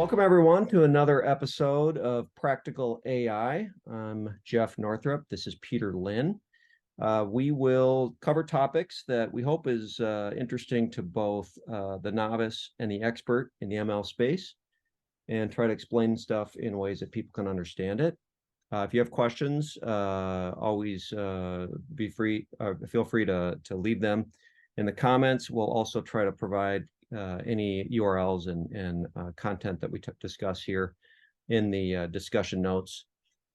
Welcome, everyone, to another episode of Practical AI. I'm Jeff Northrup. This is Peter Lynn. We will cover topics that we hope is interesting to both the novice and the expert in the ML space, and try to explain stuff in ways that people can understand it. If you have questions, always feel free to leave them in the comments. We'll also try to provide any URLs and content that we discuss here in the discussion notes.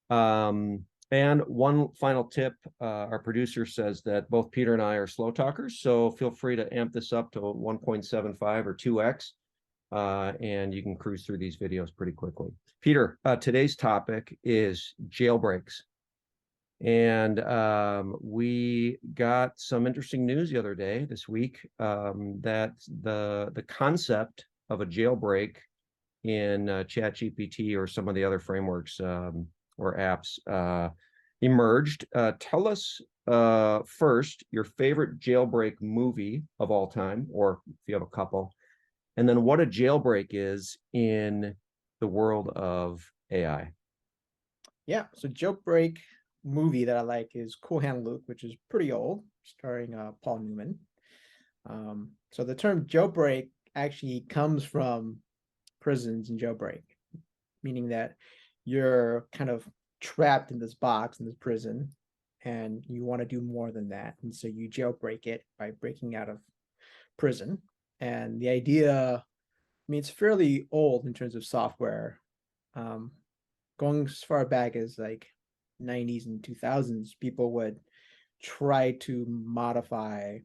And one final tip, our producer says that both Peter and I are slow talkers, so feel free to amp this up to 1.75 or 2x, and you can cruise through these videos pretty quickly. Peter, today's topic is jailbreaks. And we got some interesting news the other day, this week, that the concept of a jailbreak in ChatGPT or some of the other frameworks or apps emerged. Tell us first your favorite jailbreak movie of all time, or if you have a couple, and then what a jailbreak is in the world of AI. Yeah, so jailbreak movie that I like is Cool Hand Luke, which is pretty old, starring Paul Newman. So the term jailbreak actually comes from prisons and jailbreak, meaning that you're kind of trapped in this box in this prison and you want to do more than that. And so you jailbreak it by breaking out of prison. And the idea, I mean, it's fairly old in terms of software. Going as far back as like 90s and 2000s, people would try to modify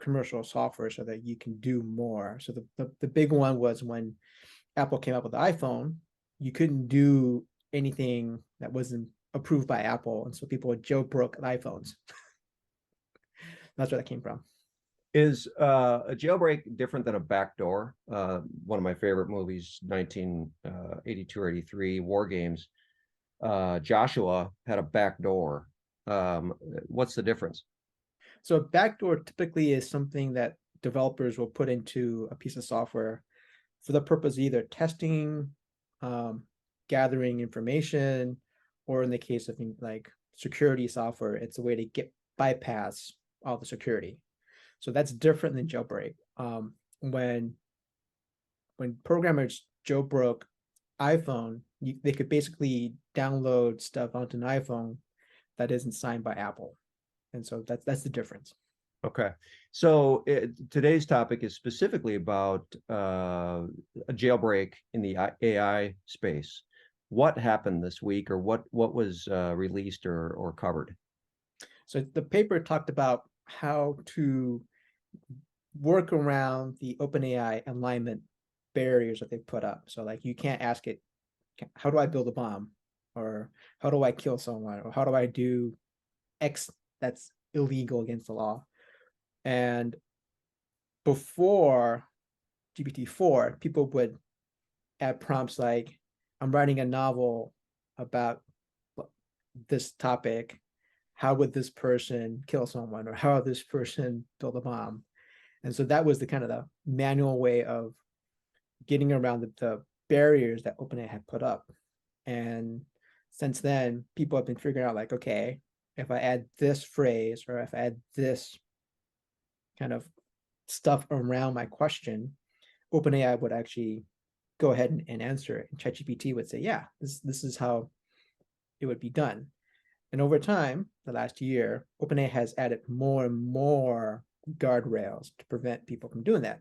commercial software so that you can do more. So the big one was when Apple came up with the iPhone, you couldn't do anything that wasn't approved by Apple. And so people would jailbreak iPhones. That's where that came from. Is a jailbreak different than a backdoor? One of my favorite movies, 1982 or 83, War Games. Joshua had a backdoor. What's the difference? So a backdoor typically is something that developers will put into a piece of software for the purpose of either testing, gathering information, or in the case of like security software, it's a way to bypass all the security. So that's different than jailbreak. When programmers jailbroke iPhone, they could basically download stuff onto an iPhone that isn't signed by Apple. And so that's the difference. Okay. So today's topic is specifically about a jailbreak in the AI space. What happened this week, or what was released or covered? So the paper talked about how to work around the OpenAI alignment barriers that they put up. So like you can't ask it, how do I build a bomb? Or how do I kill someone? Or how do I do X that's illegal against the law? And before GPT-4, people would add prompts like, I'm writing a novel about this topic. How would this person kill someone? Or how would this person build a bomb? And so that was the kind of the manual way of getting around the barriers that OpenAI had put up. And since then, people have been figuring out like, okay, if I add this phrase or if I add this kind of stuff around my question, OpenAI would actually go ahead and answer it. And ChatGPT would say, yeah, this is how it would be done. And over time, the last year, OpenAI has added more and more guardrails to prevent people from doing that.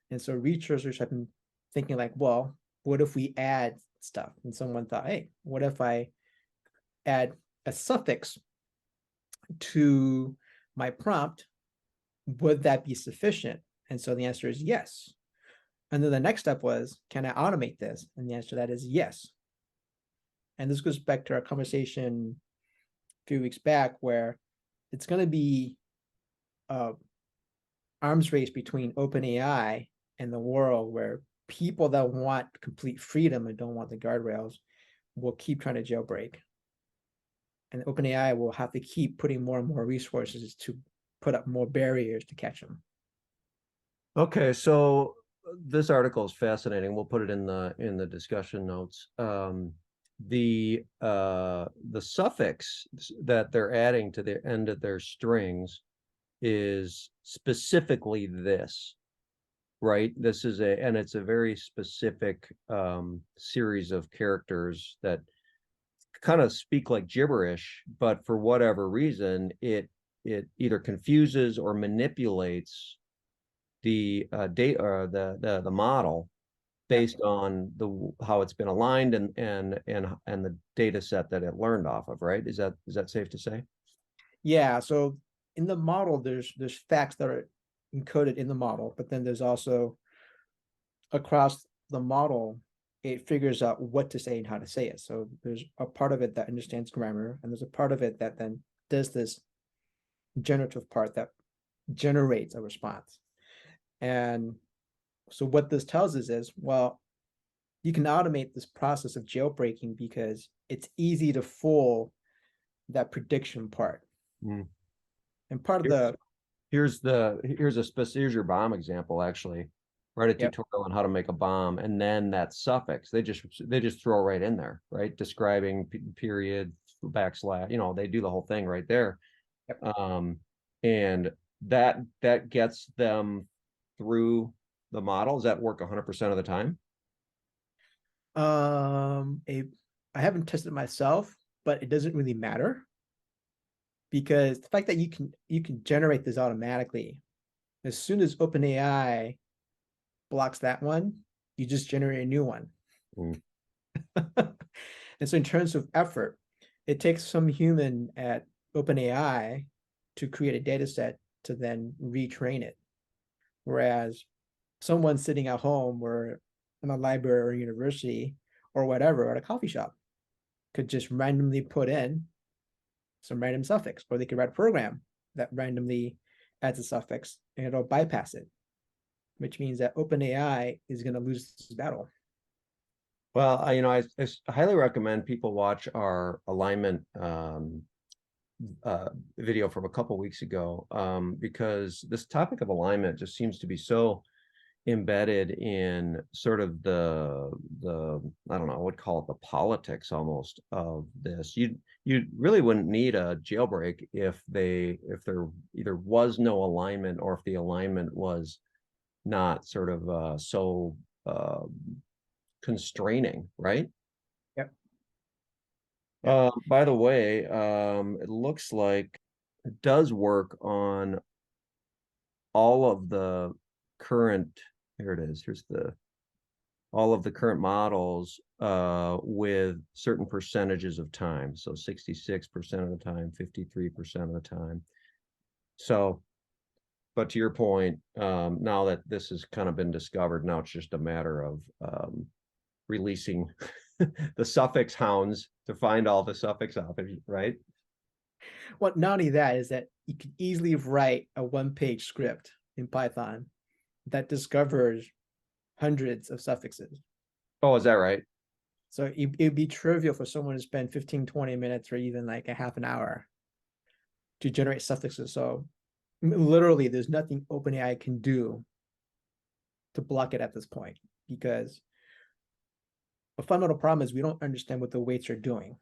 And so researchers have been thinking like, well, what if we add stuff? And someone thought, hey, what if I add a suffix to my prompt? Would that be sufficient? And so the answer is yes. And then the next step was, can I automate this? And the answer to that is yes. And this goes back to our conversation a few weeks back, where it's going to be arms race between OpenAI and the world, where people that want complete freedom and don't want the guardrails will keep trying to jailbreak. And OpenAI will have to keep putting more and more resources to put up more barriers to catch them. Okay, so this article is fascinating. We'll put it in the discussion notes. The suffix that they're adding to the end of their strings is specifically this, right? This is and it's a very specific series of characters that kind of speak like gibberish, but for whatever reason, it either confuses or manipulates the data or the model based on how it's been aligned and the data set that it learned off of, right? Is that safe to say? Yeah, so in the model, there's facts that are encoded in the model, but then there's also across the model, it figures out what to say and how to say it. So there's a part of it that understands grammar, and there's a part of it that then does this generative part that generates a response. And so what this tells us is, well, you can automate this process of jailbreaking because it's easy to fool that prediction part. Mm. And part of the here's your bomb example, actually. Write a tutorial on how to make a bomb, and then that suffix they just throw right in there, right? Describing period, backslash, they do the whole thing right there. And that gets them through the model. Does that work 100% of the time? I haven't tested it myself, but it doesn't really matter because the fact that you can generate this automatically, as soon as OpenAI blocks that one, you just generate a new one. And so in terms of effort, it takes some human at OpenAI to create a data set to then retrain it. Whereas someone sitting at home or in a library or university or whatever, at a coffee shop, could just randomly put in some random suffix, or they could write a program that randomly adds a suffix and it'll bypass it, which means that OpenAI is going to lose this battle. Well, I highly recommend people watch our alignment video from a couple weeks ago, because this topic of alignment just seems to be so embedded in sort of the I don't know, I would call it the politics almost of this. You really wouldn't need a jailbreak if there either was no alignment or if the alignment was not sort of so constraining, right? Yep. By the way, it looks like it does work on all of the current, here it is, here's all of the current models with certain percentages of time. So 66% of the time, 53% of the time. So, but to your point, now that this has kind of been discovered, now it's just a matter of releasing the suffix hounds to find all the suffix out, right? Well, not only that, is that you can easily write a one-page script in Python that discovers hundreds of suffixes. Oh, is that right? So it'd be trivial for someone to spend 15, 20 minutes or even like a half an hour to generate suffixes. So literally, there's nothing OpenAI can do to block it at this point, because a fundamental problem is we don't understand what the weights are doing.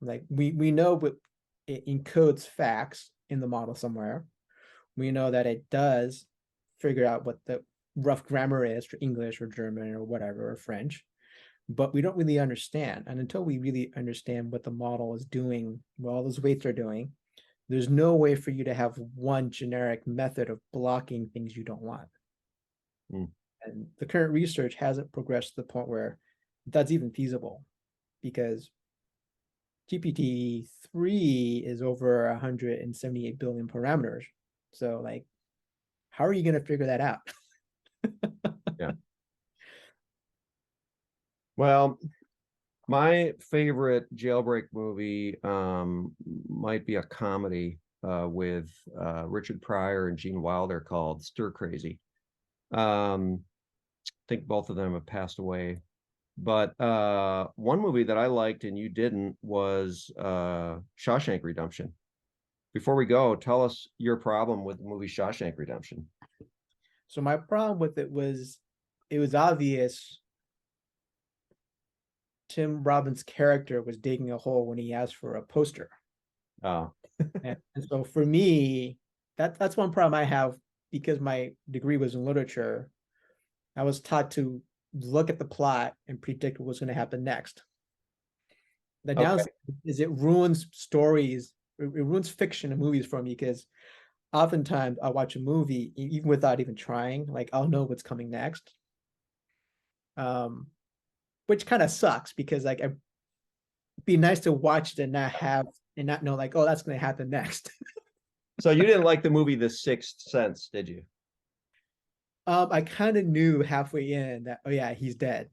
Like we know what it encodes facts in the model somewhere. We know that it does figure out what the rough grammar is for English or German or whatever, or French, but we don't really understand. And until we really understand what the model is doing, what all those weights are doing, there's no way for you to have one generic method of blocking things you don't want. And the current research hasn't progressed to the point where that's even feasible, because GPT-3 is over 178 billion parameters. So like, how are you going to figure that out? Yeah. Well, my favorite jailbreak movie might be a comedy with Richard Pryor and Gene Wilder called Stir Crazy. I think both of them have passed away. But one movie that I liked and you didn't was Shawshank Redemption. Before we go, tell us your problem with the movie Shawshank Redemption. So my problem with it was it was obvious Tim Robbins' character was digging a hole when he asked for a poster. Oh, And so for me, that's one problem I have, because my degree was in literature. I was taught to look at the plot and predict what was going to happen next. The downside is it ruins stories, it ruins fiction and movies for me, because oftentimes I watch a movie even without even trying, like I'll know what's coming next. Which kind of sucks, because like it'd be nice to watch it and not know like, oh, that's going to happen next. so you didn't like the movie The Sixth Sense, did you? I kind of knew halfway in that, oh yeah, he's dead.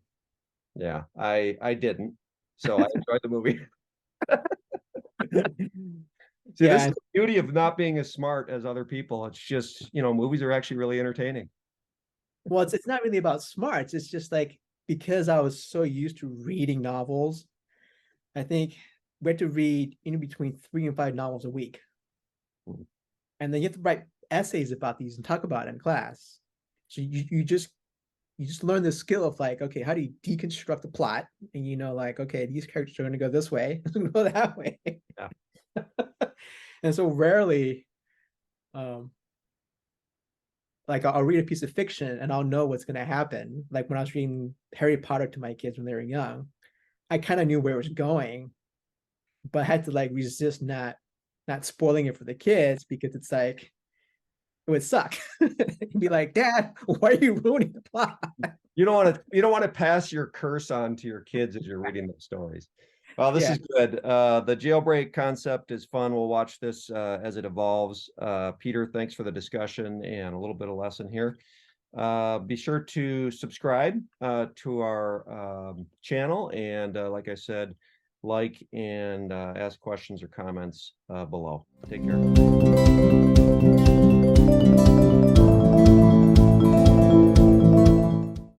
Yeah, I didn't. So I enjoyed the movie. See, this is Yeah, the beauty of not being as smart as other people. It's just, movies are actually really entertaining. well, it's not really about smarts. It's just like, because I was so used to reading novels, I think we had to read in between 3 and 5 novels a week. And then you have to write essays about these and talk about it in class. So you just learn the skill of like, okay, how do you deconstruct the plot? And like, okay, these characters are going to go this way, go that way. Yeah. And so rarely, like I'll read a piece of fiction and I'll know what's going to happen. Like when I was reading Harry Potter to my kids when they were young, I kind of knew where it was going, but I had to like resist not spoiling it for the kids, because it's like it would suck. You'd be like, Dad, why are you ruining the plot? You don't want to pass your curse on to your kids as you're reading those stories. Well, this is good. The jailbreak concept is fun. We'll watch this as it evolves. Peter, thanks for the discussion and a little bit of lesson here. Be sure to subscribe to our channel, and like I said, like and ask questions or comments below. Take care.